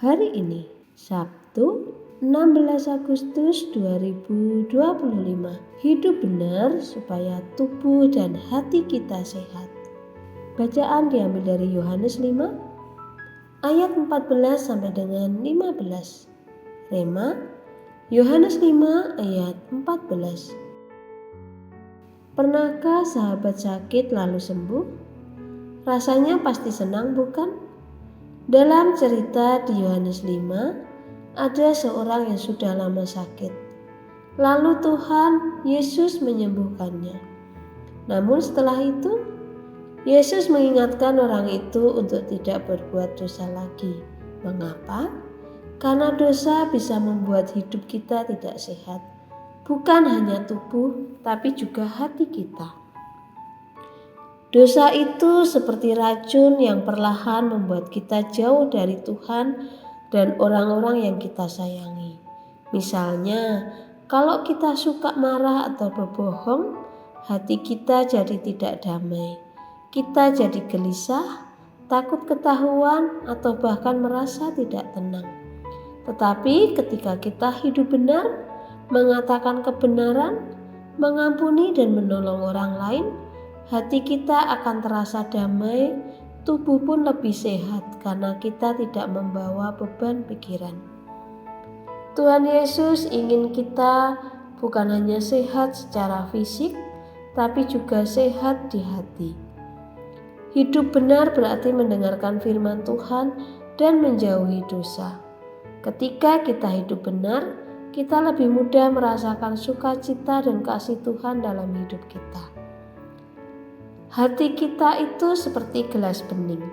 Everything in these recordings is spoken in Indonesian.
Hari ini, Sabtu 16 Agustus 2025. Hidup benar supaya tubuh dan hati kita sehat. Bacaan diambil dari Yohanes 5 ayat 14 sampai dengan 15. Rema Yohanes 5 ayat 14. Pernahkah sahabat sakit lalu sembuh? Rasanya pasti senang, bukan? Dalam cerita di Yohanes 5, ada seorang yang sudah lama sakit. Lalu Tuhan Yesus menyembuhkannya. Namun setelah itu, Yesus mengingatkan orang itu untuk tidak berbuat dosa lagi. Mengapa? Karena dosa bisa membuat hidup kita tidak sehat. Bukan hanya tubuh, tapi juga hati kita. Dosa itu seperti racun yang perlahan membuat kita jauh dari Tuhan dan orang-orang yang kita sayangi. Misalnya, kalau kita suka marah atau berbohong, hati kita jadi tidak damai. Kita jadi gelisah, takut ketahuan, atau bahkan merasa tidak tenang. Tetapi ketika kita hidup benar, mengatakan kebenaran, mengampuni dan menolong orang lain, hati kita akan terasa damai, tubuh pun lebih sehat karena kita tidak membawa beban pikiran. Tuhan Yesus ingin kita bukan hanya sehat secara fisik, tapi juga sehat di hati. Hidup benar berarti mendengarkan firman Tuhan dan menjauhi dosa. Ketika kita hidup benar, kita lebih mudah merasakan sukacita dan kasih Tuhan dalam hidup kita. Hati kita itu seperti gelas bening.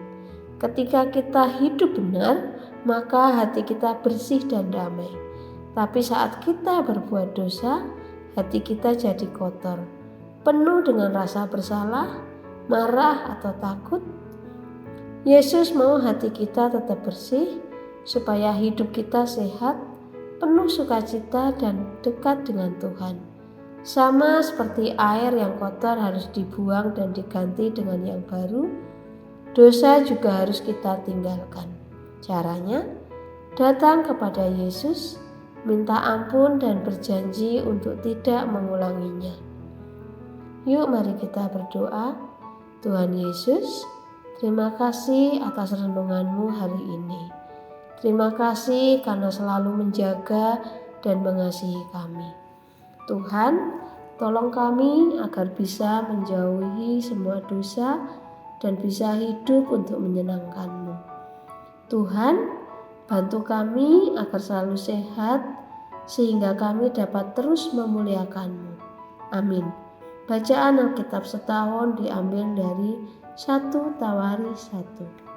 Ketika kita hidup benar, maka hati kita bersih dan damai. Tapi saat kita berbuat dosa, hati kita jadi kotor, penuh dengan rasa bersalah, marah atau takut. Yesus mau hati kita tetap bersih, supaya hidup kita sehat, penuh sukacita dan dekat dengan Tuhan. Sama seperti air yang kotor harus dibuang dan diganti dengan yang baru, dosa juga harus kita tinggalkan. Caranya, datang kepada Yesus, minta ampun dan berjanji untuk tidak mengulanginya. Yuk mari kita berdoa. Tuhan Yesus, terima kasih atas renungan-Mu hari ini. Terima kasih karena selalu menjaga dan mengasihi kami. Tuhan, tolong kami agar bisa menjauhi semua dosa dan bisa hidup untuk menyenangkan-Mu. Tuhan, bantu kami agar selalu sehat sehingga kami dapat terus memuliakan-Mu. Amin. Bacaan Alkitab setahun diambil dari 1 Tawari 1.